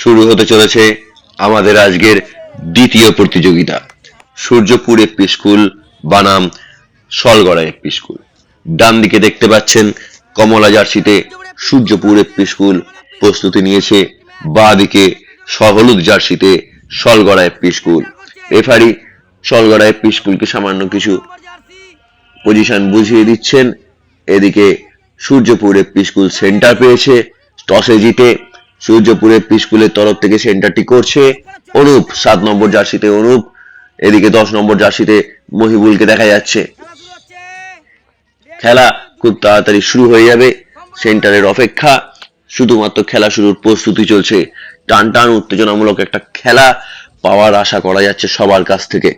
শুরু হতে চলেছে আমাদের আজকের দ্বিতীয় প্রতিযোগিতা। সূর্যপুর এপি স্কুল বানাম সলগড়া এপি স্কুল। ডান দিকে দেখতে পাচ্ছেন কমলা জার্সিতে সূর্যপুর এপি স্কুল প্রস্তুতি নিয়েছে, বাঁ দিকে সহলুদ জার্সিতে সলগড়া এপি স্কুল। রেফারি সলগড়া এপি স্কুলকে সামান্য কিছু পজিশন বুঝিয়ে দিচ্ছেন। এদিকে সূর্যপুর এপি স্কুল সেন্টার পেয়েছে, টসে জিতে সূর্যপুর এপি স্কুলের তরফ থেকে সেন্টারটি করছে অনুপ, 7 নম্বর জার্সিতে অনুপ। এদিকে 10 নম্বর জার্সিতে মহিবুলকে দেখা যাচ্ছে। খেলা খুব তাড়াতাড়ি শুরু হয়ে যাবে, সেন্টারের অপেক্ষা, শুধুমাত্র খেলা শুরুর প্রস্তুতি চলছে। টান টান উত্তেজনামূলক একটা খেলা পাওয়ার আশা করা যাচ্ছে সবার কাছ থেকে।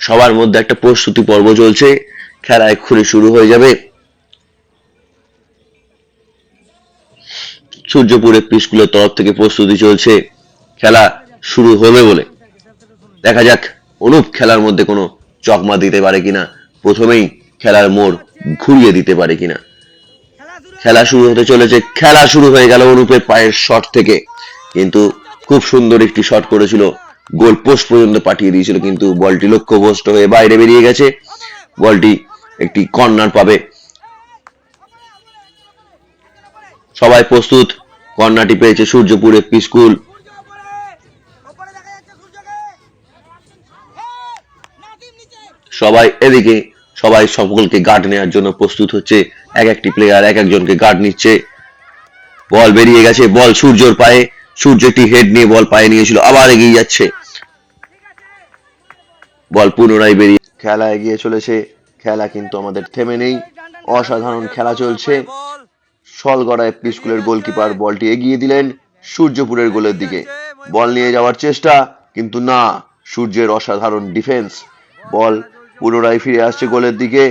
সবার মধ্যে একটা প্রস্তুতি পর্ব চলছে, খেলা এক্ষুনি শুরু হয়ে যাবে। সূর্যপুর এপি স্কুলের তরফ থেকে প্রস্তুতি চলছে, খেলা শুরু হবে বলে। দেখা যাক অনুপ খেলার মধ্যে কোনো চকমা দিতে পারে কিনা, প্রথমেই খেলার মোড় ঘুরিয়ে দিতে পারে কিনা। খেলা শুরু হতে চলেছে, খেলা শুরু হয়ে গেল অনুপের পায়ের শট থেকে, কিন্তু খুব সুন্দর একটি শট করেছিল, গোল পোস্ট পর্যন্ত পাঠিয়ে দিয়েছিল, কিন্তু বলটি লক্ষ্যভ্রষ্ট হয়ে বাইরে বেরিয়ে গেছে। বলটি একটি কর্নার পাবে। সবাই প্রস্তুত, কর্নারটি পেয়েছে সূর্যপুর এপি স্কুল। সবাই এদিকে সবাই সকলকে গার্ড নেওয়ার জন্য প্রস্তুত হচ্ছে, এক একটি প্লেয়ার এক একজনকে গার্ড নিচ্ছে। বল বেরিয়ে গেছে, বল সূর্যর পায়ে, সূর্য একটি হেড নিয়ে বল পায়ে নিয়েছিল, আবার এগিয়ে যাচ্ছে, বল পুনরায় বেরিয়ে। খেলা এগিয়ে চলেছে, খেলা কিন্তু আমাদের থেমে নেই, অসাধারণ খেলা চলছে। সলগড়া এপি স্কুলের গোলকিপার বলটি এগিয়ে দিলেন সূর্যপুরের গোলের দিকে, বল নিয়ে যাওয়ার চেষ্টা, কিন্তু না, সূর্যের অসাধারণ ডিফেন্স। বল পুনরায় ফিরে আসছে গোলের দিকে,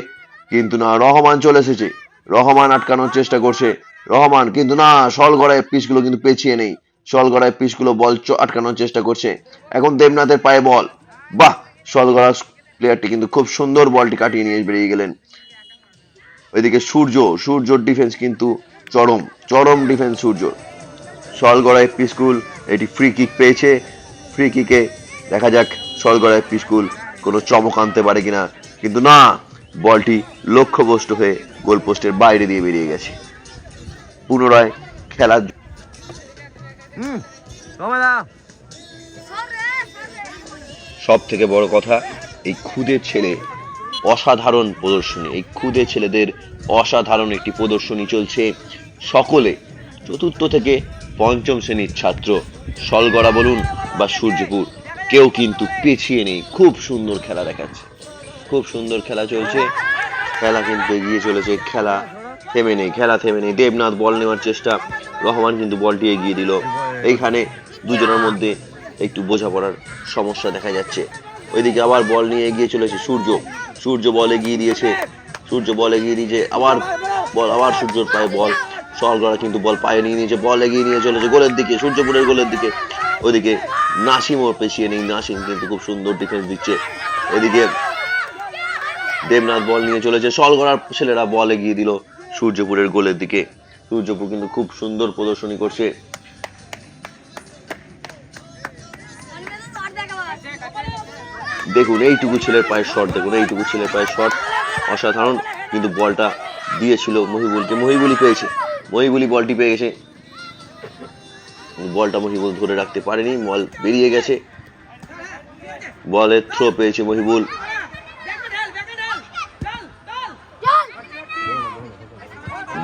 কিন্তু না, রহমান চলে এসেছে, রহমান আটকানোর চেষ্টা করছে, রহমান, কিন্তু না, সলগড়া এপি স্কুল কিন্তু পেছিয়ে নেই, সলগড়া এপি স্কুল বল আটকানোর চেষ্টা করছে। এখন দেবনাথের পায়ে বল, বাহ, সলগড়া প্লেয়ারটি কিন্তু খুব সুন্দর বলটি কাটিয়ে নিয়ে বেরিয়ে গেলেন। ওইদিকে সূর্যর ডিফেন্স কিন্তু চরম ডিফেন্স সূর্য। সলগড়া এপি স্কুল এটি ফ্রি কিক পেয়েছে, ফ্রি কিকে দেখা যাক সলগড়া এপি স্কুল কোনো চমক আনতে পারে কিনা, কিন্তু না, বলটি লক্ষ্যভ্রষ্ট হয়ে গোলপোস্টের বাইরে দিয়ে বেরিয়ে গেছে। পুনরায় খেলা। সব থেকে বড় কথা, এই খুদে ছেলে অসাধারণ প্রদর্শনী, এই খুদে ছেলেদের অসাধারণ একটি প্রদর্শনী চলছে। সকলে চতুর্থ থেকে পঞ্চম শ্রেণীর ছাত্র, সলগড়া বলুন বা সূর্যপুর, কেউ কিন্তু পিছিয়ে নেই, খুব সুন্দর খেলা দেখাচ্ছে, খুব সুন্দর খেলা চলছে। খেলা কিন্তু এগিয়ে চলেছে, খেলা থেমে নেই, খেলা থেমে নেই। দেবনাথ বল নেওয়ার চেষ্টা, রহমান কিন্তু বলটি এগিয়ে দিল। এইখানে দুজনের মধ্যে একটু বোঝাপড়ার সমস্যা দেখা যাচ্ছে। ওইদিকে আবার বল নিয়ে এগিয়ে চলেছে সূর্য বল এগিয়ে দিয়েছে, আবার সূর্যর পায়ে বল, সলগড়া কিন্তু বল পায়ে নিয়ে নিয়েছে, বল এগিয়ে নিয়ে চলেছে গোলের দিকে, সূর্যপুরের গোলের দিকে। ওইদিকে নাসিমও পেছিয়ে নেই, নাসিম কিন্তু খুব সুন্দর ডিফেন্স দিচ্ছে। এদিকে দেবনাথ বল নিয়ে চলেছে, সলগড়ার ছেলেরা বল এগিয়ে দিল সূর্যপুরের গোলের দিকে। সূর্যপুর কিন্তু খুব সুন্দর প্রদর্শনী করছে। দেখুন এইটুকু ছেলের পায়ের শট, দেখুন এইটুকু ছেলের পায়ের শট, অসাধারণ। কিন্তু বলটা দিয়েছিল মহিবুলকে, মহিবুলই পেয়েছে, মহিবুলই বলটি পেয়ে গেছে, বলটা মহিবুল ধরে রাখতে পারেনি, বল বেরিয়ে গেছে। বলের থ্রো পেয়েছে মহিবুল,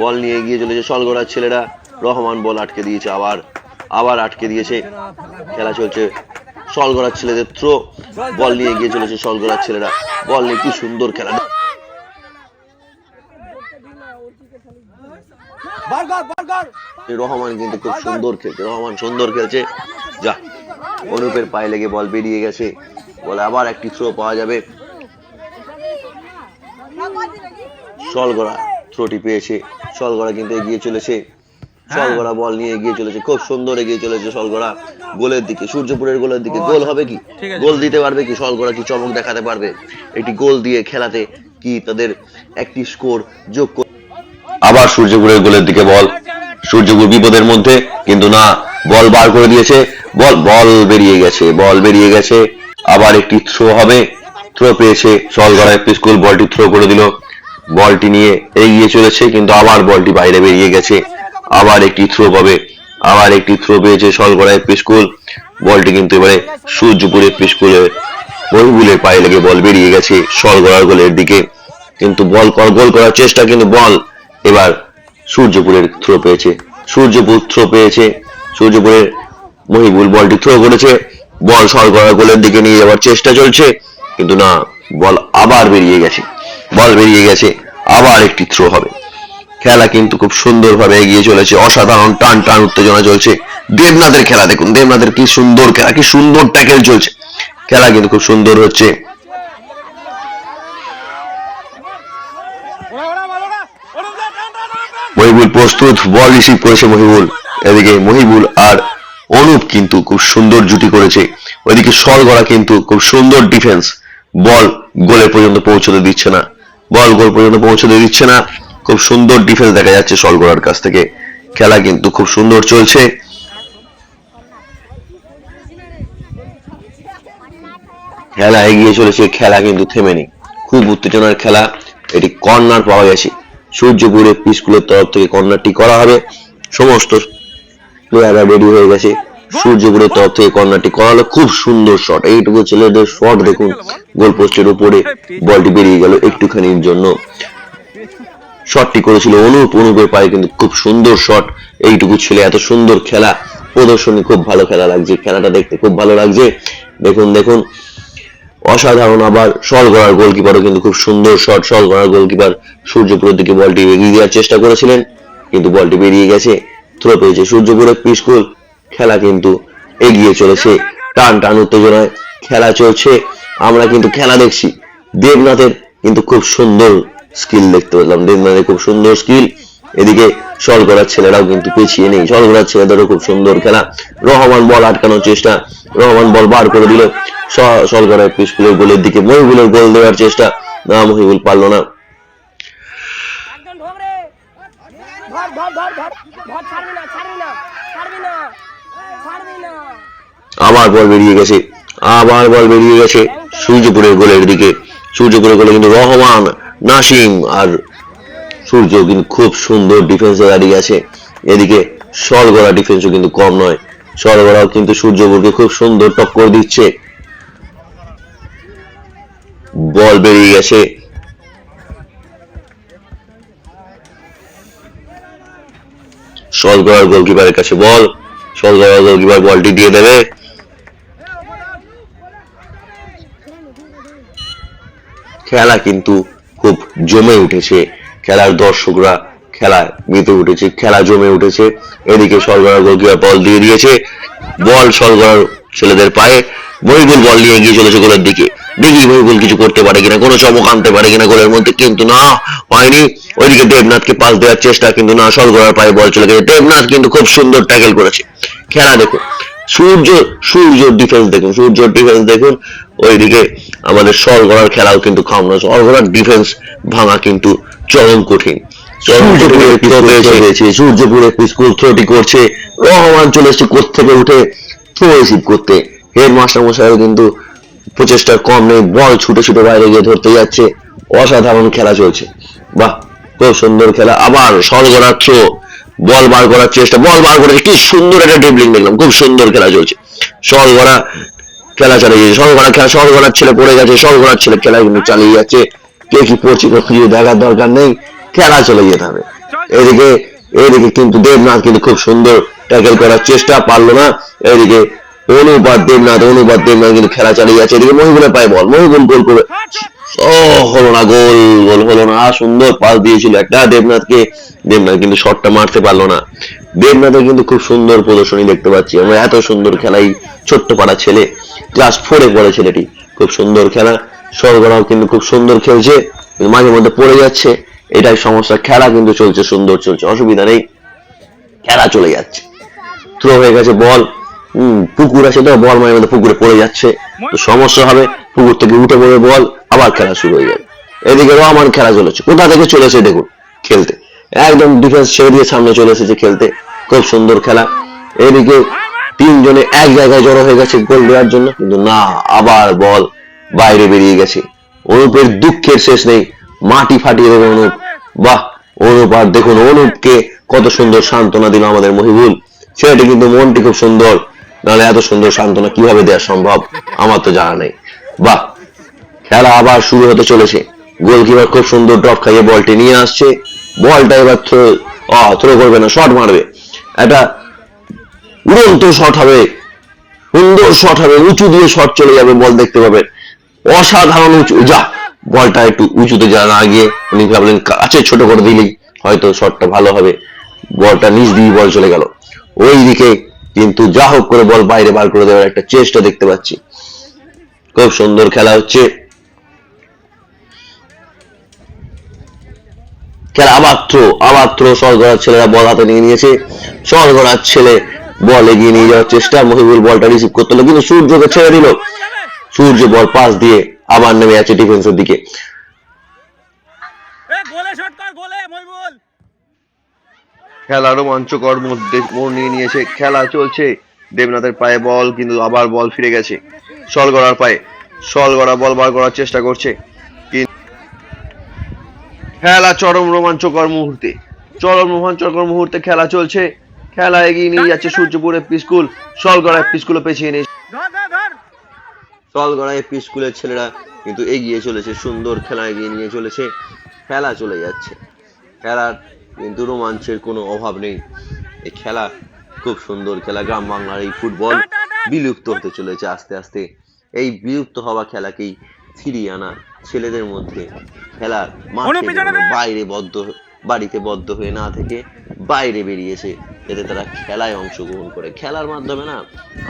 বল নিয়ে এগিয়ে চলেছে সলগড়ার ছেলেরা, রহমান বল আটকে দিয়েছে, আবার আটকে দিয়েছে। খেলা চলছে, সলগড়ার ছেলেদের থ্রো, বল নিয়ে এগিয়ে চলেছে সলগড়ার ছেলেরা, বল নিয়ে কি সুন্দর খেলা। রহমান কিন্তু খুব সুন্দর খেলছে, যা, অনুপের পায়ে লেগে বল বেরিয়ে গেছে, বলে আবার একটি থ্রো পাওয়া যাবে। সলগড়া থ্রোটি পেয়েছে, সলগড়া কিন্তু এগিয়ে চলেছে, সলগড়া বল নিয়ে এগিয়ে চলেছে, খুব সুন্দর এগিয়ে চলেছে সলগড়া গোলের দিকে, সূর্যপুরের গোলের দিকে। গোল হবে কি, গোল দিতে পারবে কি সলগড়া, কি চমক দেখাতে পারবে, একটি গোল দিয়ে খেলাতে কি তাদের একটি স্কোর যোগ। আবার সূর্যপুরের গোলের দিকে বল, সূর্যপুর বিপদের মধ্যে, কিন্তু না, বল বার করে দিয়েছে, বল বল বেরিয়ে গেছে। আবার একটি থ্রো হবে, থ্রো পেয়েছে সলগড়া এফপি স্কুল, বলটি থ্রো করে দিল, বলটি নিয়ে এগিয়ে চলেছে কিন্তু আবার বলটি বাইরে বেরিয়ে গেছে। আবার একটি থ্রো পাবে, আবার একটি থ্রো পেয়েছে সলগড়া এফপি স্কুল, বলটি কিন্তু এবারে সূর্যপুর এফপি স্কুলের মহিবুলের পায়ে লেগে বল বেরিয়ে গেছে সলগড়ার গোলের দিকে, কিন্তু গোল করার চেষ্টা, কিন্তু বল এবার সূর্যপুরের থ্রো পেয়েছে, সূর্যপুরের মহিবুল বলটি থ্রো করেছে, বল সলগড়ার গোলের দিকে নিয়ে যাওয়ার চেষ্টা চলছে কিন্তু না, বল বেরিয়ে গেছে। আবার একটি থ্রো হবে। খেলা কিন্তু খুব সুন্দরভাবে এগিয়ে চলেছে, অসাধারণ টান টান উত্তেজনা চলছে। দেবনাথের খেলা দেখুন, দেবনাথের কি সুন্দর খেলা, কি সুন্দর ট্যাকেল চলছে, খেলা কিন্তু খুব সুন্দর হচ্ছে। মহিবুল প্রস্তুত, বল রিসিভ করেছে মহিবুল, এদিকে মহিবুল আর অনুপ কিন্তু খুব সুন্দর জুটি করেছে, ওইদিকে সলগড়া কিন্তু খুব সুন্দর ডিফেন্স, বল গোলে পর্যন্ত পৌঁছতে দিচ্ছে না, খুব সুন্দর ডিফেন্স দেখা যাচ্ছে সলগড়ার কাছ থেকে। খেলা কিন্তু খুব সুন্দর চলছে। খেলা এগিয়ে চলেছে, খেলা কিন্তু থেমেনি, খুব উত্তেজনার খেলা। এটি কর্নার পাওয়া গেছে, সূর্যপুর এফপি স্কুলের তরফ থেকে কর্নারটি করা হবে, সমস্ত প্লেয়াররা রেডি হয়ে গেছে, সূর্যপুরের তরফ থেকে কর্নারটি করা হলো। খুব সুন্দর শট, এইটুকু ছেলেদের শট দেখুন, গোল পোস্টের উপরে বলটি বেরিয়ে গেল একটুখানির জন্য। শটটি করেছিল অনুপের পায়ে কিন্তু খুব সুন্দর শট, এইটুকু ছেলে এত সুন্দর খেলা প্রদর্শনী, খুব ভালো খেলা লাগছে, খেলাটা দেখতে খুব ভালো লাগছে। দেখুন অসাধারণ। আবার সলগড়ার গোলকিপারও কিন্তু খুব সুন্দর শট, সলগড়ার গোলকিপার সূর্যপুরের দিকে বলটি এগিয়ে দেওয়ার চেষ্টা করেছিলেন কিন্তু বলটি বেরিয়ে গেছে, থ্রো পেয়েছে সূর্যপুর এফপি স্কুল। খেলা কিন্তু এগিয়ে চলেছে, টান টান উত্তেজনায় খেলা চলছে, আমরা কিন্তু খেলা দেখছি। দেবনাথের কিন্তু খুব সুন্দর স্কিল দেখতে পেলাম, দেবনাথের খুব সুন্দর স্কিল। এদিকে সলগড়ার ছেলেরাও কিন্তু পেছিয়ে নেই, সলগড়ার ছেলেদেরও খুব সুন্দর খেলা। রহমান বল আটকানোর চেষ্টা, রহমান বল বার করে দিল সলগড়া এফপি স্কুলের গোলের দিকে, মহিবুলের গোল দেওয়ার চেষ্টা, না মহিবুল পারল না। আবার বল বেরিয়ে গেছে সূর্যপুরের গোলের দিকে, সূর্যপুরের গোলে কিন্তু রহমান, নাসিম আর সূর্য কিন্তু খুব সুন্দর ডিফেন্সে দাঁড়িয়ে আছে। এদিকে সলগড়া ডিফেন্সও কিন্তু কম নয়, সলগড়াও কিন্তু সূর্যপুরকে খুব সুন্দর টক্কর দিচ্ছে। বল বেরিয়ে গেছে, সলগড়ার গোলকিপারের কাছে বল, সলগড়ার গোলকিপার বলটি দিয়ে দেবে। খেলা কিন্তু খুব জমে উঠেছে, খেলার দর্শকরা খেলায় মেতে উঠেছে, খেলা জমে উঠেছে। এদিকে সলগড়ার গোলকিপার বল দিয়ে দিয়েছে, বল সলগড়ার ছেলেদের পায়ে, মহিবুল বল নিয়ে এগিয়ে চলেছে গোলের দিকে, দেখি মহিবুল কিছু করতে পারে কিনা, কোনো চমক আনতে পারে কিনা গোলের মধ্যে, কিন্তু না, হয়নি। ওইদিকে দেবনাথকে পাস দেওয়ার চেষ্টা, কিন্তু না, সলগড়ার পায়ে বল চলে গেছে। দেবনাথ কিন্তু খুব সুন্দর ট্যাকেল করেছে। খেলা দেখুন, সূর্যর ডিফেন্স দেখুন। ওইদিকে আমাদের সলগড়ার খেলাও কিন্তু কম নয়, সলগড়ার ডিফেন্স ভাঙা কিন্তু চরম কঠিন। সূর্যপুর এফপি স্কুল থ্রোটি করছে, রহমান চলে এসেছে কোর্ট থেকে উঠে থ্রো রিসিভ করতে। হেডমাস্টার মশাইও কিন্তু প্রচেষ্টা কম নেই, বল ছুটে বাইরে গিয়ে ধরতে যাচ্ছে। অসাধারণ খেলা চলছে, বাহ, খুব সুন্দর খেলা। আবার সলগড়ার থ্রো, বল বার করার চেষ্টা, বল বার করে কি সুন্দর একটা ড্রিবলিং দেখলাম, খুব সুন্দর খেলা চলছে। সলগড়া খেলা চালিয়ে যাচ্ছে, সলগড়ার ছেলে পড়ে গেছে, সলগড়ার ছেলে খেলা কিন্তু চালিয়ে যাচ্ছে। কে কি পড়ছে কিছু দেখার দরকার নেই, খেলা চলে যেতে হবে। এদিকে কিন্তু দেবনাথ কিন্তু খুব সুন্দর ট্যাকেল করার চেষ্টা, পারলো না। এদিকে অনুবাদ দেবনাথ কিন্তু খেলা চালিয়ে যাচ্ছে। এদিকে মহিবুলের পায়ে বল, মহিবুল গোল করে হলো না, গোল হলো না। সুন্দর পাস দিয়েছিল একটা দেবনাথকে, দেবনাথ কিন্তু শটটা মারতে পারলো না। দেবনাথের কিন্তু খুব সুন্দর প্রদর্শনী দেখতে পাচ্ছি আমরা, এত সুন্দর খেলাই, ছোট্ট পাড়া ছেলে, ক্লাস 4-এ পড়ে ছেলেটি, খুব সুন্দর খেলা। সলগড়াও কিন্তু খুব সুন্দর খেলছে, মাঝে মধ্যে পড়ে যাচ্ছে, এটাই সমস্যা। খেলা কিন্তু চলছে, সুন্দর চলছে, অসুবিধা নেই, খেলা চলে যাচ্ছে। থ্রো হয়ে গেছে বল, পুকুর আছে তো, বল মাঝে মধ্যে পুকুরে পড়ে যাচ্ছে, তো সমস্যা হবে। পুকুর থেকে উঠে পড়ে বল, আবার খেলা শুরু হয়ে যাবে। এদিকে রহমান খেলা চলেছে, কোথা থেকে চলেছে দেখুন খেলতে, একদম ডিফেন্স ছেড়ে দিয়ে সামনে চলে এসেছে খেলতে, খুব সুন্দর খেলা। এদিকে তিনজনে এক জায়গায় জড়ো হয়ে গেছে গোল দেওয়ার জন্য, কিন্তু না, আবার বল বাইরে বেরিয়ে গেছে। অনুপের দুঃখের শেষ নেই, মাটি ফাটিয়ে দেবে অনুপ। বাহ, অনুপ, আর দেখুন অনুপকে কত সুন্দর সান্ত্বনা দিল আমাদের মহিবুল। ছেলেটি কিন্তু মনটি খুব সুন্দর, নাহলে এত সুন্দর সান্ত্বনা কিভাবে দেওয়া সম্ভব আমার তো জানা নেই। বাহ, খেলা আবার শুরু হতে চলেছে। গোলকিপার খুব সুন্দর ড্রপ খাইয়ে বলটি নিয়ে আসছে। বলটা এবার থ্রো করবে না, শট মারবে। একটা উড়ন্ত শট হবে, সুন্দর শট হবে, উঁচু দিয়ে শট চলে যাবে, বল দেখতে পাবেন অসাধারণ উঁচু। যা, বলটা একটু উঁচুতে যা না গিয়ে উনি ভাবলেন কাছে ছোট করে দিলেই হয়তো শটটা ভালো হবে, বলটা নিচ দিয়ে বল চলে গেল ওই দিকে। কিন্তু যা হোক করে বল বাইরে বার করে দেওয়ার একটা চেষ্টা দেখতে পাচ্ছি। খুব সুন্দর খেলা হচ্ছে। খেলা আবার থ্রো সলগড়ার ছেলেরা বল হাতে নিয়ে নিয়েছে। সলগড়ার ছেলে বল এগিয়ে নিয়ে যাওয়ার চেষ্টা, মহিবুল বলটা রিসিভ করতে হলো কিন্তু সূর্যকে ছেড়ে দিল। সূর্য বল পাস দিয়ে আবার নেমে আছে ডিফেন্সের দিকে। খেলা রোমাঞ্চকর মধ্যে মোড় নিয়ে নিয়েছে, খেলা চলছে। দেবনাথের পায়ে বল, কিন্তু আবার বল ফিরে গেছে সলগড়ার পায়ে। সলগড়া বল বার করার চেষ্টা করছে, খেলা চরম রোমাঞ্চকর মুহূর্তে খেলা চলছে। খেলা এগিয়ে নিয়ে যাচ্ছে সূর্যপুর এফপি স্কুল। সলগড়া এফপি স্কুলও পেছিয়ে নিয়েছে। সলগড়া এফপি স্কুলের ছেলেরা কিন্তু এগিয়ে চলেছে, সুন্দর খেলা এগিয়ে নিয়ে চলেছে। খেলা চলে যাচ্ছে, খেলার কিন্তু রোমাঞ্চের কোনো অভাব নেই। এই খেলা খুব সুন্দর খেলা। গ্রাম বাংলার এই ফুটবল বিলুপ্ত হতে চলেছে আস্তে আস্তে। এই বিলুপ্ত হওয়া খেলাকেই ফিরিয়ে আনা ছেলেদের মধ্যে, খেলার মাঠে বাড়িতে বদ্ধ হয়ে না থেকে বাইরে বেরিয়েছে, যাতে তারা খেলায় অংশগ্রহণ করে। খেলার মাধ্যমে না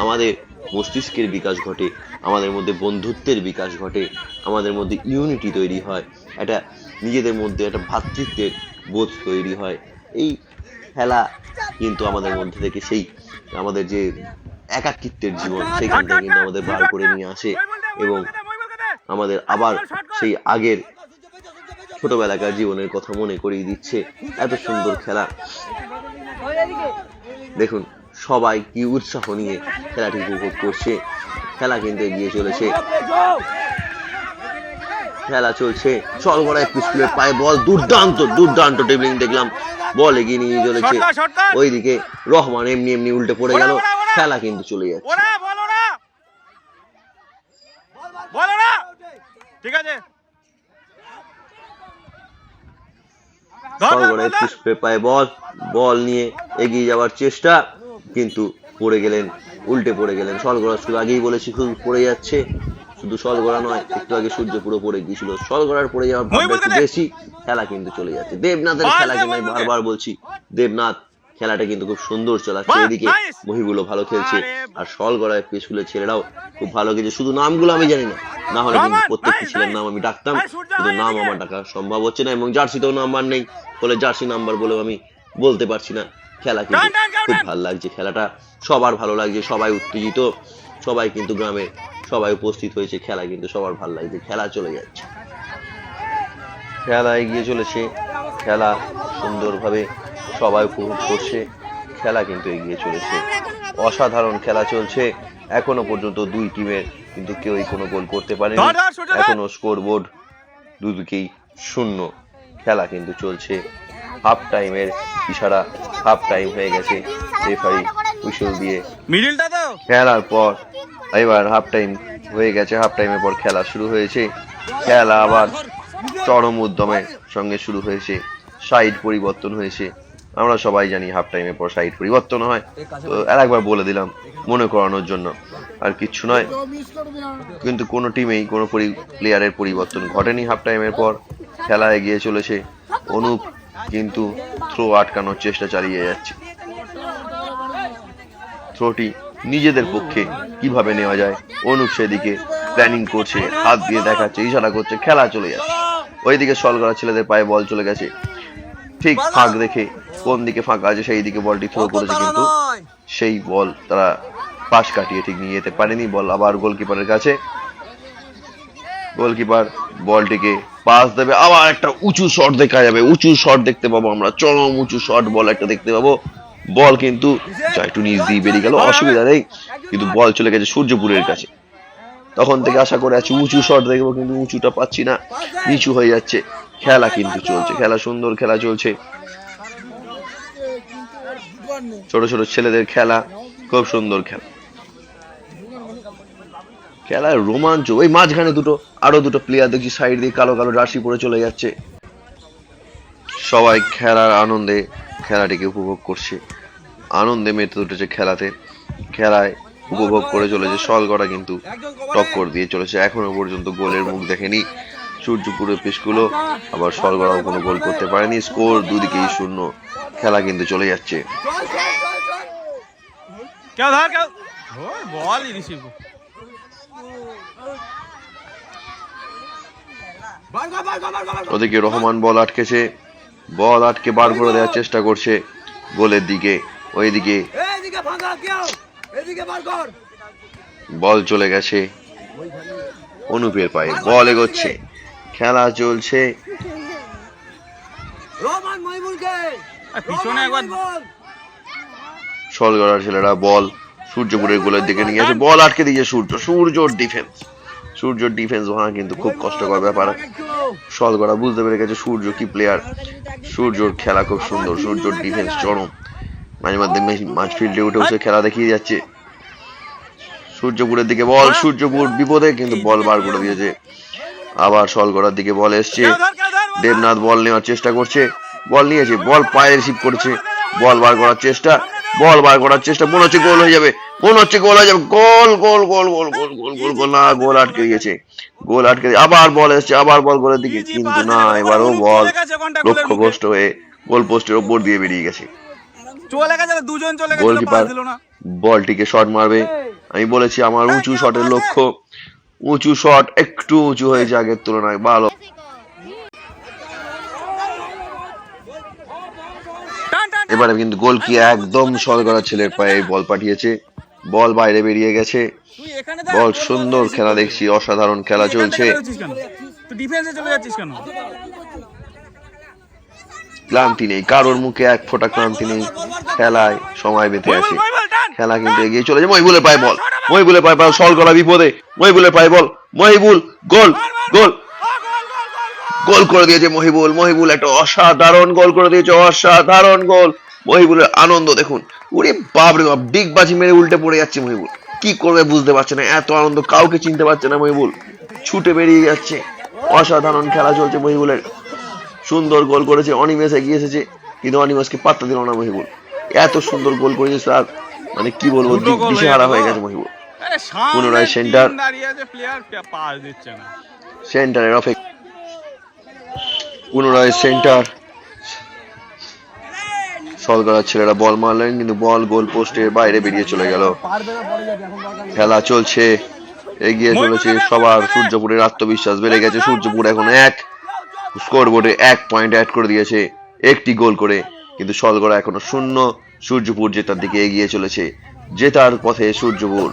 আমাদের মস্তিষ্কের বিকাশ ঘটে, আমাদের মধ্যে বন্ধুত্বের বিকাশ ঘটে, আমাদের মধ্যে ইউনিটি তৈরি হয়, একটা নিজেদের মধ্যে একটা ভ্রাতৃত্বের বোধ তৈরি হয়। এই খেলা কিন্তু আমাদের মধ্যে থেকে সেই আমাদের যে একাকিত্বের জীবন সেখান থেকে কিন্তু আমাদের বার করে নিয়ে আসে এবং আমাদের আবার সেই আগের ছোটবেলাকার জীবনের কথা মনে করিয়ে দিচ্ছে। এত সুন্দর খেলা দেখুন, সবাই কি উৎসাহ নিয়ে খেলাটি উপভোগ করছে। খেলা কিন্তু এগিয়ে চলেছে, খেলা চলছে। সলগড়া এফপি স্কুলের পায়ে বল, দুর্দান্ত টেবলিং দেখলাম, বল এগিয়ে নিয়ে চলেছে। ওইদিকে রহমান এমনি উল্টে পড়ে গেল। খেলা কিন্তু চলে যাচ্ছে। সলগড়া এফপি স্কুলের পায়ে বল নিয়ে এগিয়ে যাওয়ার চেষ্টা, কিন্তু উল্টে পড়ে গেলেন সলগড়া। শুধু আগেই বলেছি খুব পড়ে যাচ্ছে, শুধু সলগড়া নয়, একটু আগে সূর্যপুরও পড়ে গিয়েছিল। সলগড়ার পড়ে যাওয়ার ভাবটা একটু বেশি। খেলা কিন্তু চলে যাচ্ছে। দেবনাথের খেলা কিন্তু আমি বারবার বলছি, দেবনাথ খেলাটা কিন্তু খুব সুন্দর চালাচ্ছে। এদিকে মহিবুলও ভালো খেলছে, আর সলগড়া এফপি স্কুলের ছেলেরাও খুব ভালো খেলছে। শুধু নামগুলো আমি জানি না, না হলে কিন্তু প্রত্যেকটি ছেলের নাম আমি ডাকতাম, কিন্তু নাম আমার ডাকা সম্ভব হচ্ছে না, এবং জার্সিতেও নাম্বার নেই, ফলে জার্সি নাম্বার বলেও আমি বলতে পারছি না। খেলা কিন্তু খুব ভালো লাগছে, খেলাটা সবার ভালো লাগছে, সবাই উত্তেজিত, সবাই কিন্তু গ্রামের সবাই উপস্থিত হয়েছে। খেলা কিন্তু সবার ভালো লাগছে। খেলা চলে যাচ্ছে, খেলা এগিয়ে চলেছে, খেলা সুন্দরভাবে সবাই উপভোগ করছে। খেলা কিন্তু এগিয়ে চলেছে, অসাধারণ খেলা চলছে। এখনো পর্যন্ত দুই টিমের কিন্তু কেউই কোনো গোল করতে পারেনি। এখনো স্কোর বোর্ড দুদিকেই 0। খেলা কিন্তু চলছে। হাফ টাইমের ইশারা, হাফ টাইম হয়ে গেছে, রেফারি হুইসেল দিয়ে খেলার পর এবার হাফ টাইম হয়ে গেছে। হাফ টাইমের পর খেলা শুরু হয়েছে। খেলা আবার চরম উদ্যমের সঙ্গে শুরু হয়েছে। সাইড পরিবর্তন হয়েছে, আমরা সবাই জানি হাফ টাইমের পর সাইড পরিবর্তন হয়, তো আরেকবার বলে দিলাম মনে করানোর জন্য, আর কিচ্ছু নয়। কিন্তু কোনো টিমেই কোনো প্লেয়ারের পরিবর্তন ঘটেনি হাফ টাইমের পর। খেলা এগিয়ে চলেছে। অনুপ কিন্তু থ্রো আটকানোর চেষ্টা চালিয়ে যাচ্ছে। থ্রোটি নিজেদের পক্ষে কিভাবে নেওয়া যায়, অনুপ সেদিকে প্ল্যানিং করছে, হাত দিয়ে দেখাচ্ছে, ইশারা করছে। খেলা চলে যাচ্ছে। ওইদিকে সলগড়া ছেলেদের পায়ে বল চলে গেছে, ঠিক ফাঁক দেখে কোন দিকে ফাঁকা আছে সেই দিকে বলটি থ্রো করেছে, কিন্তু সেই বল তারা পাশ কাটিয়ে ঠিক নিয়ে যেতে পারেনি। বল আবার গোলকিপারের কাছে, গোলকিপার বলটিকে পাস দেবে। আবার একটা উঁচু শট দেখা যাবে, উঁচু শট দেখতে পাবো আমরা, চরম উঁচু শট বল একটা দেখতে পাবো। বল কিন্তু একটু নিচ দিয়ে বেরিয়ে গেল, অসুবিধা নেই, কিন্তু বল চলে গেছে সূর্যপুরের কাছে। তখন থেকে আশা করে আছি উঁচু শট দেখবো, কিন্তু উঁচুটা পাচ্ছি না, নিচু হয়ে যাচ্ছে। খেলা কিন্তু চলছে, খেলা সুন্দর খেলা চলছে, ছোট ছোট ছেলেদের খেলা, খুব সুন্দর খেলা, খেলার রোমাঞ্চ। ওই মাঝখানে আরো দুটো প্লেয়ার দেখছি সাইড দিয়ে কালো কালো জার্সি পরে চলে যাচ্ছে। সবাই খেলার আনন্দে খেলাটিকে উপভোগ করছে, আনন্দে মেতে উঠেছে খেলাতে, খেলায় উপভোগ করে চলেছে। সলগড়া কিন্তু টক্কর দিয়ে চলেছে, এখনো পর্যন্ত গোলের মুখ দেখেনি সূর্যপুরের পিচগুলো, আবার সলগড়াও কোনো গোল করতে পারেনি। স্কোর দুদিকেই 0, খেলা কিন্তু চলে যাচ্ছে। ওদিকে রহমান বল আটকেছে, বল আটকে বার করে দেওয়ার চেষ্টা করছে গোলের দিকে। ওইদিকে বল চলে গেছে অনুপের পায়ে, বল এগোচ্ছে, খেলা চলছে। সলগড়ার ছেলেরা বল সূর্যপুরের গোলের দিকে নিয়ে আসে, বল আটকে দিয়েছে সূর্যর ডিফেন্স ভাঙা কিন্তু খুব কষ্টকর ব্যাপার। সলগড়া বুঝতে পেরে গেছে সূর্য কি প্লেয়ার, সূর্যর খেলা খুব সুন্দর, সূর্যর ডিফেন্স চরম, মাঝে মধ্যে মাঝ ফিল্ডে উঠে উঠে খেলা দেখিয়ে যাচ্ছে। সূর্যপুরের দিকে বল, সূর্যপুর বিপদে, কিন্তু বল বার করে দিয়েছে। আবার সলগড়ার দিকে বল এসছে, দেবনাথ বল নেওয়ার চেষ্টা করছে, বল নিয়েছে, বল পায়ে রিসিভ করেছে, বল বার করার চেষ্টা, মনে হচ্ছে গোল হয়ে যাবে, গোল গোল গোল গোল গোল গোল গোল গোল না, গোল আটকে গিয়েছে, আবার বল এসছে, আবার বল গোলের দিকে, কিন্তু না, এবারও বল লক্ষ্যভ্রষ্ট হয়ে গোল পোস্টের ওপর দিয়ে বেরিয়ে গেছে। গোলকিপার বলটিকে শট মারবে, আমি বলেছি আমার উঁচু শটের লক্ষ্য, উঁচু শট একটু উঁচু হয়েছে আগের তুলনায়, ভালো। এবারে কিন্তু গোল কি একদম সলগড়া ছেলের পায়ে বল পাঠিয়েছে, বল বাইরে বেরিয়ে গেছে। বল সুন্দর খেলা দেখছি, অসাধারণ খেলা চলছে, ক্লান্তি নেই কারোর মুখে, এক ফোঁটা ক্লান্তি নেই, খেলায় সময় বেঁধে আছে, খেলা কিন্তু এগিয়ে চলেছে। মহিবুলের পায়ে বল, সলগড়া বিপদে, মহিবুলের পায়ে বল, মহিবুল গোল গোল গোল করে দিয়েছে মহিবুল একটা অসাধারণ গোল করে দিয়েছে, অসাধারণ গোল। মহিবুলের আনন্দ দেখুন, ওরে বাপরে বাপ, ডিগ বাজি মেরে উল্টে পড়ে যাচ্ছে মহিবুল, কি করবে বুঝতে পারছে না, এত আনন্দ, কাউকে চিনতে পারছে না মহিবুল, ছুটে বেরিয়ে যাচ্ছে। অসাধারণ খেলা চলছে মহিবুলের, সুন্দর গোল করেছে, অনিমেষ এগিয়ে এসেছে, কিন্তু অনিমেষকে পাত্তা দিল না মহিবুল, এত সুন্দর গোল করেছে স্যার, মানে কি বলবো, দিশেহারা হয়ে গেছে মহিবুল। পুনরায় সেন্টারের অপেক্ষা, পুনরায় সেন্টার, সলগড়ার ছেলেরা বল মারলেন, কিন্তু বল গোল পোস্টের বাইরে বেরিয়ে চলে গেল। খেলা চলছে, এগিয়ে চলেছে সবার, সূর্যপুরের আত্মবিশ্বাস বেড়ে গেছে, সূর্যপুর এখন স্কোর বোর্ডে 1 পয়েন্ট অ্যাড করে দিয়েছে, একটি গোল করে, কিন্তু সলগড়া এখনো 0, সূর্যপুর জেতার দিকে এগিয়ে চলেছে, জেতার পথে সূর্যপুর।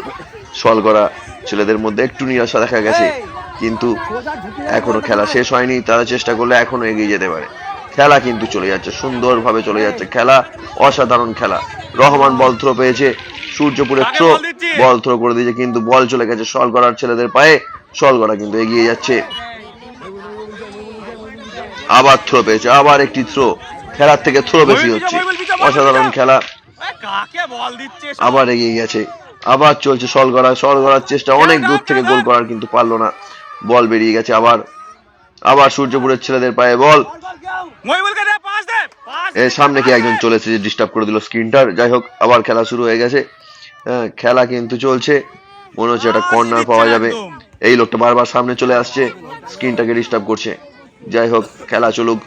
সলগড়া ছেলেদের মধ্যে একটু নিরাশা দেখা গেছে, কিন্তু এখনো খেলা শেষ হয়নি, তারা চেষ্টা করলে এখনো এগিয়ে যেতে পারে। খেলা কিন্তু চলে যাচ্ছে, সুন্দরভাবে চলে যাচ্ছে খেলা, অসাধারণ খেলা। রহমান বল থ্রো পেয়েছে, সূর্যপুরের থ্রো, বল থ্রো করে দিয়েছে, কিন্তু বল চলে গেছে সলগড়ার ছেলেদের পায়ে, সলগড়া কিন্তু এগিয়ে যাচ্ছে। আবার থ্রো পেয়েছে, আবার একটি থ্রো, খেলার থেকে থ্রো বেশি হচ্ছে, অসাধারণ খেলা, আবার এগিয়ে গেছে, আবার চলছে সলগড়ার চেষ্টা অনেক দূর থেকে গোল করার, কিন্তু পারলো না, বল বেরিয়ে গেছে। আবার সূর্যপুরের ছেলেদের পায়ে বল, এর সামনে কি একজন চলে এসেছে, ডিস্টার্ব করে দিল স্ক্রিনটার। যাই হোক, আবার খেলা শুরু হয়ে গেছে, খেলা কিন্তু চলছে, মনে হচ্ছে একটা কর্নার পাওয়া যাবে, এই লোকটা বারবার সামনে চলে আসছে, স্ক্রিনটাকে ডিস্টার্ব করছে। যাই হোক, খেলা চলুক।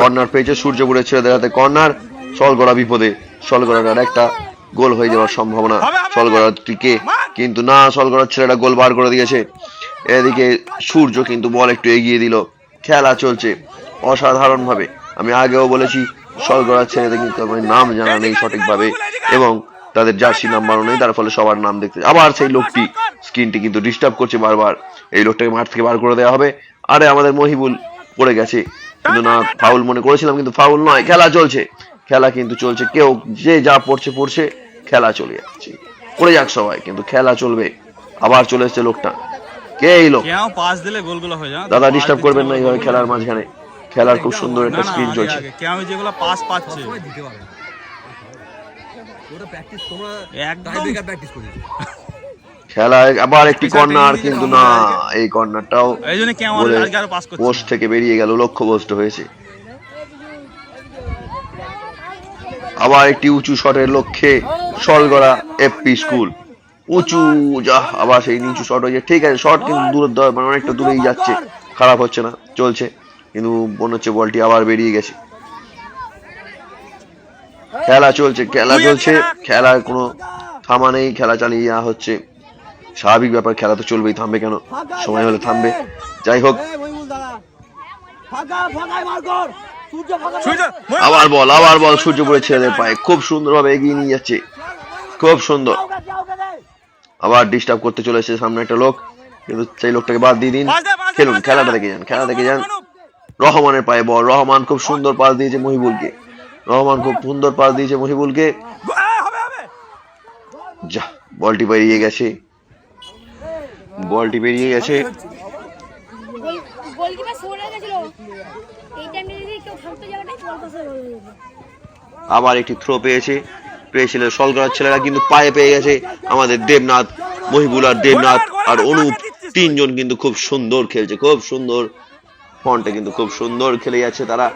কর্নার পেয়েছে, সূর্যপুরের ছেলেদের হাতে কর্নার, সলগড়া বিপদে, সলগড়ার একটা গোল হয়ে যাওয়ার সম্ভাবনা সলগড়ার দিকে, কিন্তু না, সলগড়ার ছেলেরা গোল বার করে দিয়েছে। এদিকে সূর্য কিন্তু বল একটু এগিয়ে দিল, খেলা চলছে অসাধারণ ভাবে। আমি আগেও বলেছি সলগড়ার ছেলেদের কিন্তু আমার নাম জানা নেই সঠিকভাবে, এবং তাদের জার্সি নাম্বারও নেই, তার ফলে সবার নাম দেখতে, আবার সেই লোকটি স্ক্রিনটি কিন্তু ডিস্টার্ব করছে বারবার, এই লোকটাকে মাঠ থেকে বার করে দেওয়া হবে। আরে আমাদের মহিবুল পড়ে গেছে, কিন্তু না, ফাউল মনে করেছিলাম কিন্তু ফাউল নয়, খেলা চলছে, খেলা কিন্তু চলছে, কেউ যে যা পড়ছে পড়ছে, খেলা চলে যাচ্ছে, করে যাক সবাই, কিন্তু খেলা চলবে। আবার চলে এসছে লোকটা, কে এই লোক? পাস দিলে গোলগুলো হয়ে যায়, দাদা ডিস্টার্ব করবেন না এইভাবে খেলার মাঝখানে, খেলার খুব সুন্দর একটা স্ক্রিন চলছে। যেগুলো পাস পাচ্ছে খেলায় আবার একটি কর্নার, কিন্তু না, এই কর্নারটাও পোস্ট থেকে বেরিয়ে গেল, লক্ষ্যভ্রষ্ট হয়েছে। আবার একটি উঁচু শটের লক্ষ্যে সলগড়া এফপি স্কুল, উঁচু, যা আবার সেই নিচু শট হয়েছে, ঠিক আছে, শট কিন্তু দূরের মানে অনেকটা দূরেই যাচ্ছে, খারাপ হচ্ছে না, চলছে, কিন্তু মনে হচ্ছে বলটি আবার বেরিয়ে গেছে। খেলা চলছে, খেলা চলছে, খেলার কোনো থামা নেই, খেলা চালিয়ে যাওয়া হচ্ছে, স্বাভাবিক ব্যাপার, খেলা তো চলবেই, থামবে কেন, সময় হলে থামবে। যাই হোক, আবার বল সূর্যপুরের ছেলেদের পায়ে, খুব সুন্দরভাবে এগিয়ে নিয়ে যাচ্ছে, খুব সুন্দর। আবার ডিস্টার্ব করতে চলে এসেছে সামনে একটা লোক, কিন্তু সেই লোকটাকে বাদ দিয়ে দিন, খেলুন, খেলাটা দেখে যান, খেলা দেখে যান। রহমানের পায়ে বল, রহমান খুব সুন্দর পাস দিয়েছে মহিবুলকে, রহমান খুব সুন্দর পাস দিয়েছে মহিবুলকে, যা বলটি বেরিয়ে গেছে, বলটি বেরিয়ে গেছে। আবার একটি থ্রো পেয়েছিল সলগড়ার ছেলেরা, কিন্তু পায়ে পেয়ে গেছে আমাদের দেবনাথ, মহিবুল আর দেবনাথ আর অনুপ, তিনজন কিন্তু খুব সুন্দর খেলছে, খুব সুন্দর ফন্টে কিন্তু খুব সুন্দর খেলে যাচ্ছে তারা।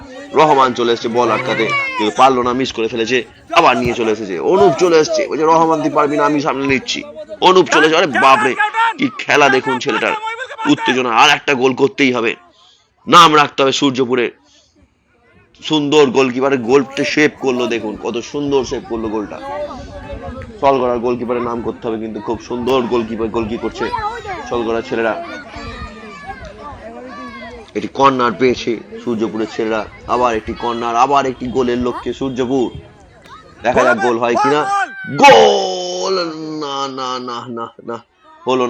রহমান চলে এসেছে বল আটকাতে, কিন্তু পারলো না, মিস করে ফেলেছে, আবার নিয়ে চলে এসেছে, অনুপ চলে এসছে, বলছে রহমান তুই পারবি না, আমি সামনে নিচ্ছি, অনুপ চলে এসে, আরে বাপরে কি খেলা দেখুন ছেলেটার, উত্তেজনা, আর একটা গোল করতেই হবে, নাম রাখতে হবে সূর্যপুরে। সুন্দর গোলকিপারের গোলটা সেভ করলো, দেখুন কত সুন্দর সেভ করলো গোলটা, সলগড়ার গোলকিপারের নাম করতে হবে, কিন্তু খুব সুন্দর গোলকি করছে সলগড়ার ছেলেরা। এটি কর্নার পেয়েছে সূর্যপুরের ছেলেরা, আবার একটি কর্নার, আবার একটি গোলের লক্ষ্যে সূর্যপুর, দেখা যাক গোল হয় কিনা, গোল, না না না না না, হলো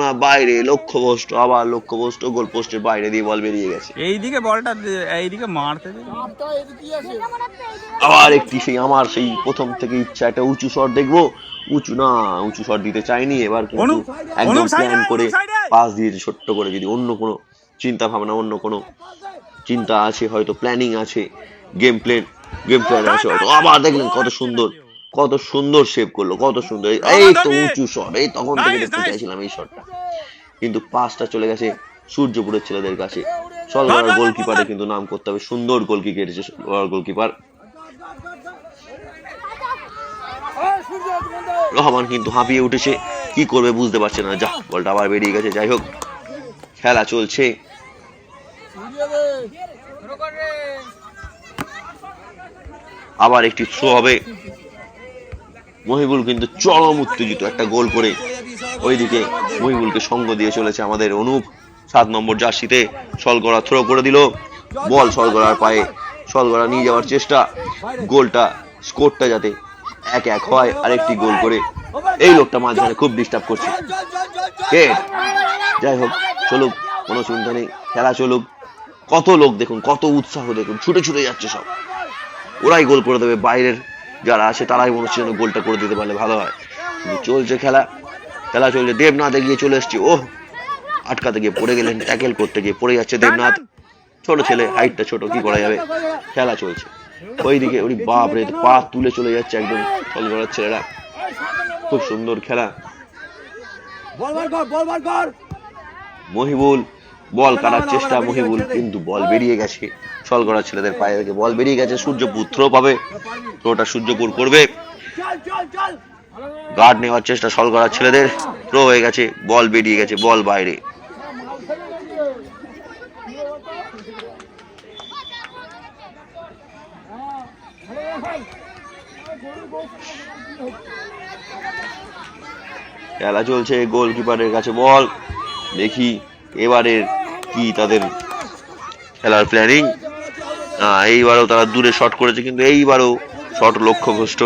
না, বাইরে, লক্ষ্যভ্রষ্ট, আবার লক্ষ্যভ্রষ্ট, গোল পোস্টের বাইরে দিয়ে বল বেরিয়ে গেছে। এইদিকে বলটা এইদিকে মারতে, আবার একটি সেই আমার সেই প্রথম থেকে ইচ্ছা একটা উঁচু শট দেখবো, উঁচু শট দিতে চাইনি, এবার কিন্তু একদম প্ল্যান করে পাস দিয়েছে ছোট্ট করে, যদি অন্য কোনো চিন্তা ভাবনা, অন্য কোনো চিন্তা আছে হয়তো, প্ল্যানিং আছে, গেম প্ল্যান আছে হয়তো। আবার দেখলেন কত সুন্দর সেভ করলো, কত সুন্দর, এই তো উঁচু শট, এই তখন থেকে দেখতে চাইছিলাম এই শটটা, কিন্তু পাসটা চলে গেছে সূর্যপুরের ছেলেদের কাছে। সলগড়ার গোলকিপারে কিন্তু নাম করতে হবে, সুন্দর গোলকি কেটেছে সলগড়ার গোলকিপার। রহমান কিন্তু হাঁপিয়ে উঠেছে, কি করবে বুঝতে পারছে না, যা বলটা আবার বেরিয়ে গেছে। যাই হোক, খেলা চলছে, আবার একটি থ্রো হবে, মহিবুল কিন্তু চরম উত্তেজিত, একটা গোল করে ওইদিকে মহিবুলকে সঙ্গ দিয়ে চলেছে আমাদের অনুপ, 7 নম্বর জার্সিতে। সলগড়া থ্রো করে দিল, বল সলগড়ার পায়ে, সলগড়া নিয়ে যাওয়ার চেষ্টা, গোলটা স্কোরটা যাতে 1-1 হয়, আরেকটি গোল করে। এই লোকটা মাঝখানে খুব ডিস্টার্ব করছে, কে? যাই হোক, চলুক, কোনো চিন্তা নেই, খেলা চলুক। কত লোক দেখুন, কত উৎসাহ দেখুন, ছুটে যাচ্ছে সব, ওরাই গোল করে দেবে, বাইরের যারা আছে তারাই মনে হচ্ছে যেন গোলটা করে দিতে পারলে ভালো হয়, কিন্তু চলছে খেলা চলছে। দেবনাথ এগিয়ে চলে এসছে, ওহ, আটকাতে গিয়ে পড়ে গেলেন, ট্যাকেল করতে গিয়ে পড়ে যাচ্ছে দেবনাথ, ছোট ছেলে, হাইটটা ছোট, কি করা যাবে, খেলা চলছে। ওইদিকে ওই বাপরে, পা তুলে চলে যাচ্ছে একদম সলগড়ার ছেলেরা, খুব সুন্দর খেলা। মহিবুল বল কাটার চেষ্টা, মহিবুল, কিন্তু বল বেরিয়ে গেছে, সলগড়ার ছেলেদের পায়ে থেকে বল বেরিয়ে গেছে। সূর্যপুর থ্রো পাবে, থ্রোটা সূর্যপুর করবে, গার্ড নেওয়ার চেষ্টা সলগড়ার ছেলেদের, থ্রো হয়ে গেছে, বল বেরিয়ে গেছে, বল বাইরে। খেলা চলছে, গোলকিপারের কাছে বল, দেখি এবারের কি তাদের খেলার প্ল্যানিং। এইবারও তারা দূরে শট করেছে, কিন্তু এইবারও শট লক্ষ্যভ্রষ্ট,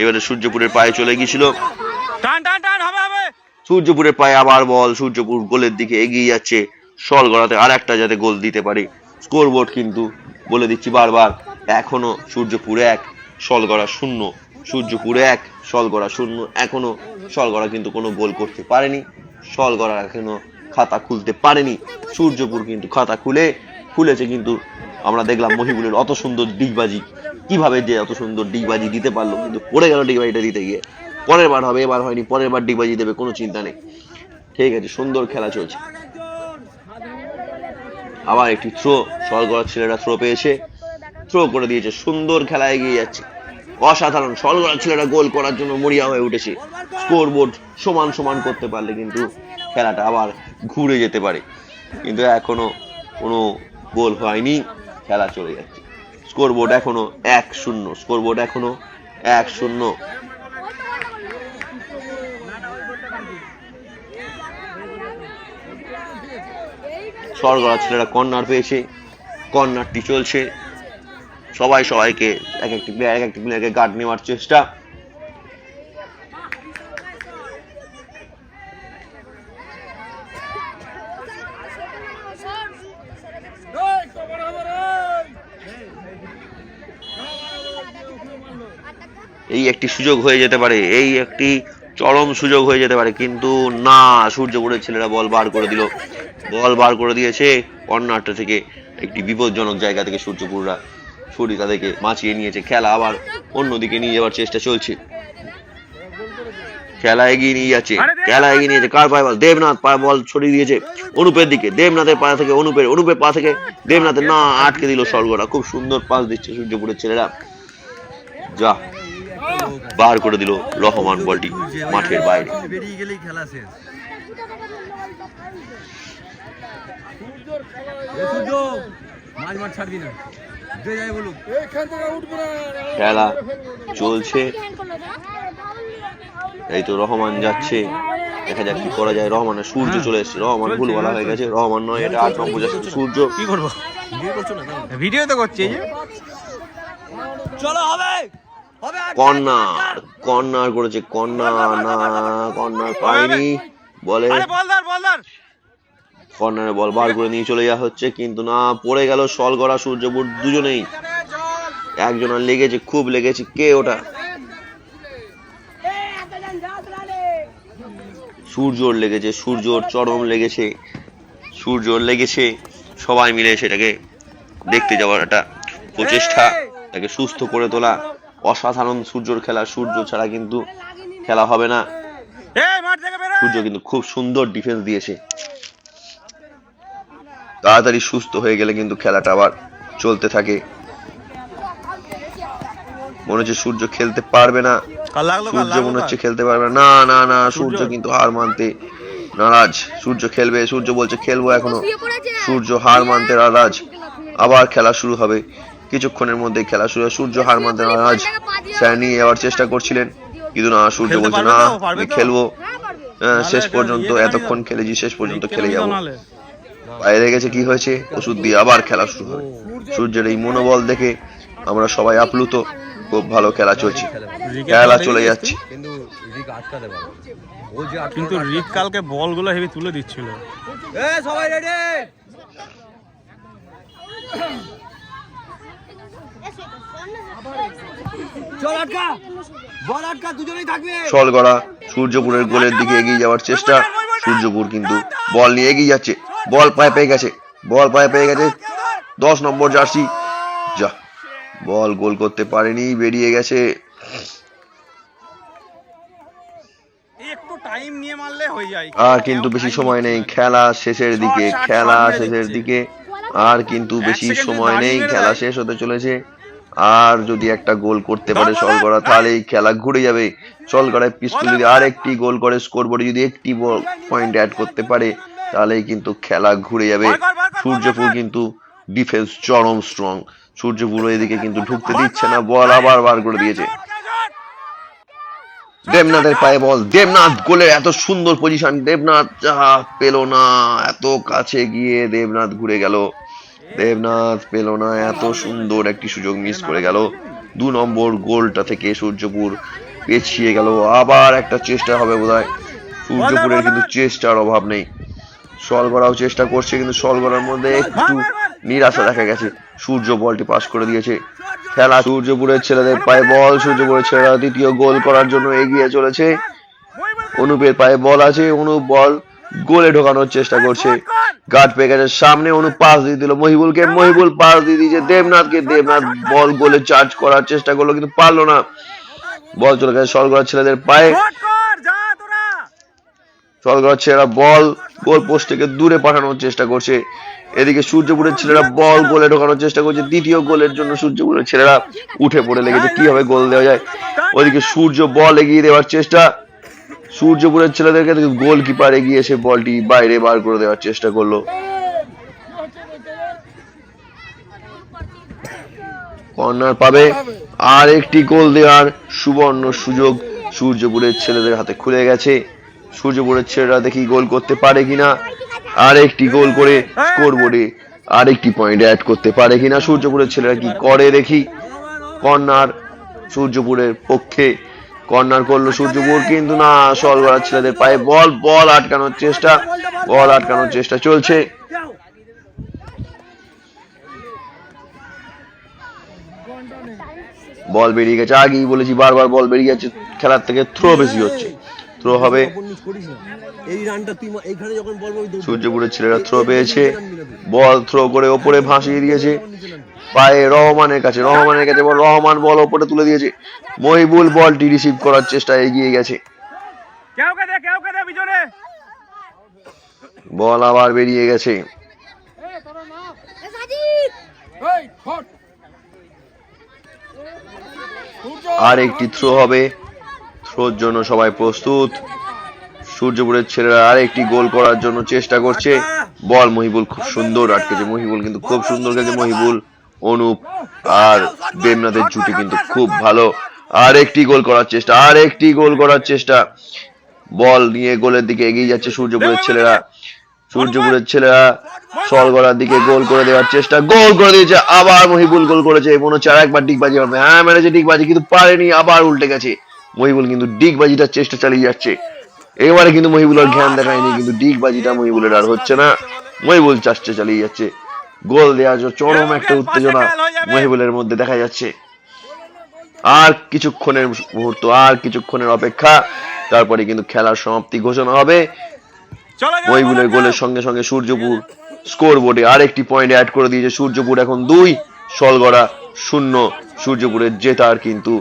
এবারে সূর্যপুরের পায়ে চলে গিয়েছিল, সূর্যপুরের পায়ে আবার বল, সূর্যপুর গোলের দিকে এগিয়ে যাচ্ছে, সলগড়াতে আর একটা যাতে গোল দিতে পারে স্কোরবোর্ড কিন্তু বলে দিচ্ছি বারবার, এখনো সূর্যপুর 1, সলগড়া 0। সূর্যপুর 1, সলগড়া 0। এখনো সলগড়া কিন্তু কোনো গোল করতে পারেনি। সলগড়া এখনো খাতা খুলতে পারেনি। সূর্যপুর কিন্তু খাতা খুলেছে, কিন্তু আমরা দেখলাম মহিবুলের অত সুন্দর ডিগবাজি, কিভাবে যে অত সুন্দর ডিগবাজি দিতে পারলো, কিন্তু পড়ে গেল ডিগবাজিটা দিতে গিয়ে। পরের বার হবে, এবার হয়নি, পরের বার ডিগবাজি দেবে, কোনো চিন্তা নেই। ঠিক আছে, সুন্দর খেলা চলছে। আবার একটি থ্রো, সলগড়ার ছেলেরা থ্রো পেয়েছে, থ্রো করে দিয়েছে, সুন্দর খেলা এগিয়ে যাচ্ছে, অসাধারণ। সলগড়ার ছেলেরা গোল করার জন্য মরিয়া হয়ে উঠেছে। স্কোরবোর্ড সমান সমান করতে পারলে কিন্তু খেলাটা আবার ঘুরে যেতে পারে, কিন্তু এখনো কোনো গোল হয়নি, খেলা চলে যাচ্ছে। স্কোরবোর্ড এখনো 1-0, স্কোরবোর্ড এখনো 1-0। সলগড়ার ছেলেরা কর্নার পেয়েছে, কর্নারটি চলছে, সবাই সবাইকে এক একটি প্লেয়ারকে গার্ড নেওয়ার চেষ্টা। এই একটি সুযোগ হয়ে যেতে পারে, এই একটি চরম সুযোগ হয়ে যেতে পারে, কিন্তু না, সূর্যপুরের ছেলেরা বল বার করে দিল, বল বার করে দিয়েছে কর্নারটা থেকে। একটি বিপজ্জনক জায়গা থেকে সূর্যপুররা তাদেরকে বাঁচিয়ে নিয়েছে। খেলা আবার অন্যদিকে নিয়ে যাওয়ার চেষ্টা চলছে, খেলা এগিয়ে নিয়ে যাচ্ছে, খেলা এগিয়ে নিয়েছে। কার পায়ে বল? দেবনাথ পায়ে বল ছড়িয়ে দিয়েছে অনুপের দিকে, দেবনাথের পা থেকে অনুপের পা থেকে দেবনাথের, না, আটকে দিল সলগড়া। খুব সুন্দর পাস দিচ্ছে সূর্যপুরের ছেলেরা, যা বার করে দিল রহমান বলটি মাঠের বাইরে। খেলা চলছে, এই তো রহমান যাচ্ছে, দেখা যাক কি করা যায়। রহমানের সূর্য চলে এসেছে, রহমান ভুল বলা হয়ে গেছে, রহমান নয়, এটা 8 নম্বর যাচ্ছে সূর্য। কি করবো, ভিডিও তো করছি। চলো, হবে কর্নার করেছে, কর্নার পায়নি, বলে কর্নারে বল বার করে নিয়ে চলে যাওয়া হচ্ছে, কিন্তু না, পড়ে গেল সলগড়া সূর্যপুর দুজনেই। একজনের লেগেছে, খুব লেগেছে, কে ওটা? সূর্যর লেগেছে, সূর্যর চরম লেগেছে, সূর্যর লেগেছে। সবাই মিলে সেটাকে দেখতে যাওয়ার একটা প্রচেষ্টা, তাকে সুস্থ করে তোলা, অসাধারণ সূর্যর খেলা। সূর্য ছাড়া কিন্তু খেলা হবে না। সূর্য কিন্তু খুব সুন্দর ডিফেন্স দিয়েছে, তাড়াতাড়ি সুস্থ হয়ে গেলে কিন্তু খেলাটা আবার চলতে থাকে। মনে হচ্ছে সূর্য খেলতে পারবে না, সূর্য মনে হচ্ছে খেলতে পারবে না, না, সূর্য কিন্তু হার মানতে নারাজ। সূর্য খেলবে, সূর্য বলছে খেলবো এখনো, সূর্য হার মানতে নারাজ। আবার খেলা শুরু হবে, কিছুক্ষণের মধ্যে খেলা শুরু হবে। সূর্য হার মানতে নারাজ, স্যার নিয়ে যাওয়ার চেষ্টা করছিলেন, কিন্তু না, সূর্য বলছে না, আমি খেলবো, শেষ পর্যন্ত, এতক্ষণ খেলেছি, শেষ পর্যন্ত খেলে যাবো। বাইরে গেছে, কি হয়েছে? ওষুধ দিয়ে আবার খেলা শুরু হবে। সূর্যের এই মনোবল দেখে আমরা সবাই আপ্লুত, খুব ভালো খেলা চলছে, খেলা চলে যাচ্ছে। কিন্তু রিক কালকে বলগুলো হেভি তুলে দিচ্ছিল। সবাই রেডি, সলগড়া সূর্যপুরের গোলের দিকে এগিয়ে যাওয়ার চেষ্টা, সূর্যপুর কিন্তু বল নিয়ে এগিয়ে যাচ্ছে, বল পায়ে পেয়ে গেছে, 10 নম্বর জার্সি, যা, বল গোল করতে পারেনি, বেরিয়ে গেছে। একটু টাইম নিয়ে মারলে হয়ে যায়, আর কিন্তু বেশি সময় নেই, খেলা শেষের দিকে, আর কিন্তু বেশি সময় নেই, খেলা শেষ হতে চলেছে। আর যদি একটা গোল করতে পারে সলগড়া, তাহলেই খেলা ঘুরে যাবে। সলগড়ায় পিস্তল যদি আর একটি গোল করে, স্কোরবোর্ডে যদি একটি পয়েন্ট অ্যাড করতে পারে, তাহলেই কিন্তু খেলা ঘুরে যাবে। সূর্যপুর কিন্তু ডিফেন্স চরম স্ট্রং, সূর্যপুর এদিকে কিন্তু ঢুকতে দিচ্ছে না, বল আবার বার করে দিয়েছে। দেবনাথের পায়ে বল, দেবনাথ গোলে, এত সুন্দর পজিশন, দেবনাথ পেল না, এত কাছে গিয়ে দেবনাথ ঘুরে গেল, দেবনাথ পেল না, এত সুন্দর একটি সুযোগ মিস করে গেল। 2 নম্বর গোলটা থেকে সূর্যপুর পেছিয়ে গেল। আবার একটা চেষ্টা হবে বোধহয়, সূর্যপুরের কিন্তু চেষ্টার অভাব নেই। সলগড়াও চেষ্টা করছে, কিন্তু সলগড়ার মধ্যে একটু নিরাশা দেখা গেছে। সূর্য বলটি পাস করে দিয়েছে। খেলা সূর্যপুরের ছেলেদের পায়ে বল। সূর্যপুরের ছেলেরা দ্বিতীয় গোল করার জন্য এগিয়ে চলেছে। অনুপের পায়ে বল আছে। অনুপ বল গোলে ঢোকানোর চেষ্টা করছে। গার্ড পেয়ে গেছে সামনে। অনুপ পাস দিয়ে দিল মহিবুলকে। মহিবুল পাস দিয়ে দিয়েছে দেবনাথকে। দেবনাথ বল গোলে চার্জ করার চেষ্টা করলো কিন্তু পারলো না। বল চলে গেছে সলগড়ার ছেলেদের পায়ে। সলগড়ার ছেলেরা বল গোল পোস্ট থেকে দূরে পাঠানোর চেষ্টা করছে। এদিকে সূর্যপুরের ছেলেরা বল গোলে ঢোকানোর চেষ্টা করছে। দ্বিতীয় গোলের জন্য সূর্যপুরের ছেলেরা উঠে পড়ে লেগেছে কিভাবে গোল দেওয়া যায়। ওইদিকে সূর্য বল এগিয়ে দেওয়ার চেষ্টা। সূর্যপুরের ছেলেদেরকে গোলকিপার এগিয়ে এসে বলটি বাইরে বার করে দেওয়ার চেষ্টা করলো। কর্নার পাবে। আর একটি গোল দেওয়ার সুবর্ণ সুযোগ সূর্যপুরের ছেলেদের হাতে খুলে গেছে। সূর্যপুরের ছেলেরা দেখি গোল করতে পারে কিনা। আর একটি গোল করে স্কোরবোর্ডে আর একটি পয়েন্ট অ্যাড করতে পারে কিনা সূর্যপুরের ছেলেরা কি করে দেখি। কর্নার সূর্যপুরের পক্ষে। কর্নার করলো সূর্যপুর কিন্তু না, সলগড়ার ছেলেদের পায়ে বল। বল আটকানোর চেষ্টা। বল আটকানোর চেষ্টা চলছে। বল বেরিয়ে গেছে। আগেই বলেছি বারবার বল বেরিয়ে যাচ্ছে। খেলার থেকে থ্রো বেশি হচ্ছে। থ্রো হবে। সূর্যপুরের ছেলেরা থ্রো পেয়েছে। বল থ্রো করে ওপরে ভাসিয়ে দিয়েছে পায়ে রহমানের কাছে। রহমানের কাছে বল। রহমান বল ওপরে তুলে দিয়েছে। মহিবুল বলটি রিসিভ করার চেষ্টা এগিয়ে গেছে। বল আবার বেরিয়ে গেছে। আর একটি থ্রো হবে। থ্রোর জন্য সবাই প্রস্তুত। সূর্যপুরের ছেলেরা আর একটি গোল করার জন্য চেষ্টা করছে। বল মহিবুল খুব সুন্দর আটকেছে। মহিবুল কিন্তু খুব সুন্দর খেলছে। মহিবুল অনুপ আর দেবনাথের জুটি কিন্তু খুব ভালো। আর একটি গোল করার চেষ্টা। আর একটি গোল করার চেষ্টা। বল নিয়ে গোলের দিকে এগিয়ে যাচ্ছে সূর্যপুরের ছেলেরা। সূর্যপুরের ছেলেরা সলগড়ার দিকে গোল করে দেওয়ার চেষ্টা। গোল করে দিয়েছে। আবার মহিবুল গোল করেছে। মনে হচ্ছে আর একবার ডিগবাজি হবে। হ্যাঁ মেরেছে ডিগবাজি কিন্তু পারেনি। আবার উল্টে গেছে। মহিবুল কিন্তু ডিগবাজিটার চেষ্টা চালিয়ে যাচ্ছে। এবারে কিন্তু মহিবুলের জ্ঞান দেখায়নি কিন্তু ডিগবাজিটা মহিবুলের আর হচ্ছে না। মহিবুল চেষ্টা চালিয়ে যাচ্ছে। গোল দেওয়ার জন্য চরম একটা উত্তেজনা মহিবুলের মধ্যে দেখা যাচ্ছে। আর কিছুক্ষণের মুহূর্ত, আর কিছুক্ষণের অপেক্ষা, তারপরে কিন্তু খেলার সমাপ্তি ঘোষণা হবে। মহিবুলের গোলের সঙ্গে সঙ্গে সূর্যপুর স্কোর বোর্ডে আরেকটি পয়েন্ট অ্যাড করে দিয়েছে। সূর্যপুর এখন 2, সলগড়া 0। সূর্যপুরের জেতার কিন্তু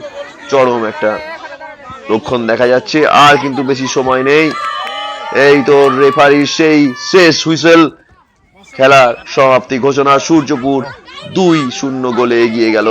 চরম একটা লক্ষণ দেখা যাচ্ছে। আর কিন্তু বেশি সময় নেই। এই তো রেফারির সেই শেষ হুইসেল। খেলার সমাপ্তি ঘোষণা। সূর্যপুর 2-0 গোলে এগিয়ে গেল।